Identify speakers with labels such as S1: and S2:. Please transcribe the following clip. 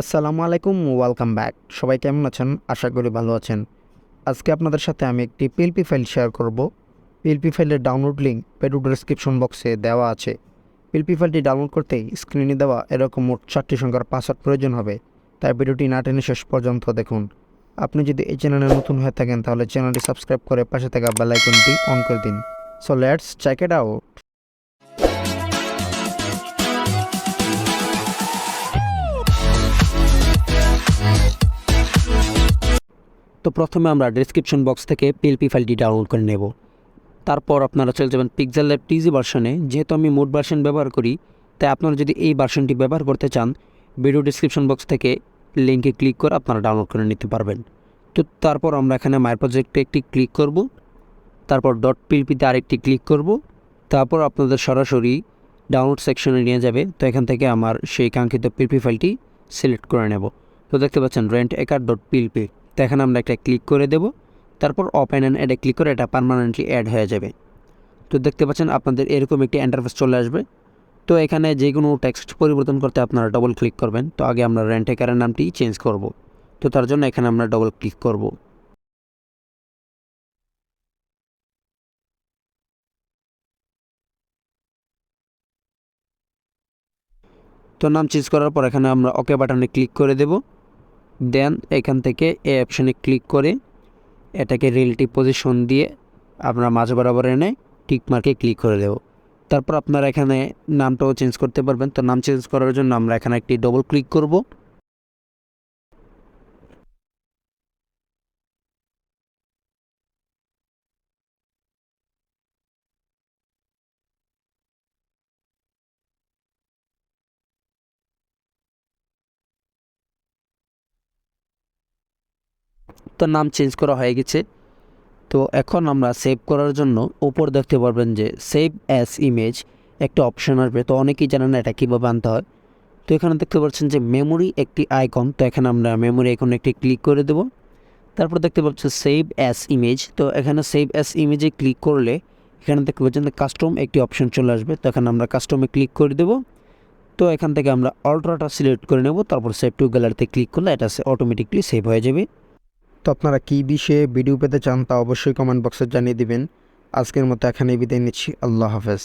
S1: আসসালামু আলাইকুম, welcome back. সবাই কেমন আছেন? আশা করি ভালো আছেন। আজকে আপনাদের সাথে আমি একটি পিএলপি ফাইল শেয়ার করব। পিএলপি ফাইলের ডাউনলোড লিঙ্ক ভিডিও ডেসক্রিপশন বক্সে দেওয়া আছে। পিএলপি ফাইলটি ডাউনলোড করতে স্ক্রিনে দেওয়া এরকম মোট 4টি সংখ্যার পাসওয়ার্ড প্রয়োজন হবে। তাই ভিডিওটি না টেনে শেষ পর্যন্ত দেখুন। আপনি যদি এই চ্যানেলে নতুন হয়ে থাকেন তাহলে চ্যানেলটি সাবস্ক্রাইব করে পাশে থাকা বেল আইকনটি অন করে দিন। So let's check it out. তো প্রথমে আমরা ডেসক্রিপশন বক্স থেকে পিএলপি ফাইলটি ডাউনলোড করে নেব। তারপর আপনারা চলে যাবেন পিক্সেল ল্যাব টিজি ভার্সনে। যেহেতু আমি মোড ভার্সন ব্যবহার করি, তাই আপনারা যদি এই ভার্সনটি ব্যবহার করতে চান, ভিডিও ডেসক্রিপশন বক্স থেকে লিঙ্কে ক্লিক করে আপনারা ডাউনলোড করে নিতে পারবেন। তো তারপর আমরা এখানে মাই প্রজেক্টে একটি ক্লিক করব, তারপর .পিএলপিতে আরেকটি ক্লিক করব, তারপর আপনাদের সরাসরি ডাউনলোড সেকশনে নিয়ে যাবে। তো এখান থেকে আমার সেই কাঙ্ক্ষিত পিএলপি ফাইলটি সিলেক্ট করে নেব। তো দেখতে পাচ্ছেন rent-a-car.plp। তো এখানে আমরা একটা ক্লিক করে দেব, তারপর ওপেন অ্যান্ড অ্যাডে ক্লিক করে এটা পার্মানেন্টলি অ্যাড হয়ে যাবে। তো দেখতে পাচ্ছেন আপনাদের এরকম একটি ইন্টারফেস চলে আসবে। তো এখানে যে কোনো টেক্সট পরিবর্তন করতে আপনারা ডবল ক্লিক করবেন। তো আগে আমরা rent-a-car-এর নামটি চেঞ্জ করব। তো তার জন্য এখানে আমরা ডবল ক্লিক করব। তো নাম চেঞ্জ করার পর এখানে আমরা ওকে বাটনে ক্লিক করে দেব। দেন এখান থেকে এই অপশানে ক্লিক করে এটাকে রিলেটিভ পজিশন দিয়ে আমরা মাঝ বরাবর এনে টিক মার্কে ক্লিক করে দেব। তারপর আপনারা এখানে নামটাও চেঞ্জ করতে পারবেন। তো নাম চেঞ্জ করার জন্য আমরা এখানে একটি ডবল ক্লিক করব। তো নাম চেঞ্জ করা হয়ে গেছে। তো এখন আমরা সেভ করার জন্য উপর দেখতে পারবেন যে সেভ অ্যাজ ইমেজ একটা অপশান আসবে। তো অনেকেই জানেন না এটা কীভাবে আনতে হয়। তো এখানে দেখতে পাচ্ছেন যে মেমোরি একটি আইকন। তো এখানে আমরা মেমোরি আইকনে একটি ক্লিক করে দেব। তারপর দেখতে পাচ্ছেন সেভ অ্যাজ ইমেজ। তো এখানে সেভ অ্যাজ ইমেজে ক্লিক করলে এখানে দেখতে পাচ্ছেন যে কাস্টম একটি অপশন চলে আসবে। তো এখানে আমরা কাস্টমে ক্লিক করে দেব। তো এখান থেকে আমরা অল্ট্রাটা সিলেক্ট করে নেব, তারপর সেভ টু গ্যালারিতে ক্লিক করলে এটা অটোমেটিকলি সেভ হয়ে যাবে। তো আপনারা কী বিষয়ে ভিডিও পেতে চান তা অবশ্যই কমেন্ট বক্সে জানিয়ে দিবেন। আজকের মতো এখানেই বিদায় নিচ্ছি। আল্লাহ হাফেজ।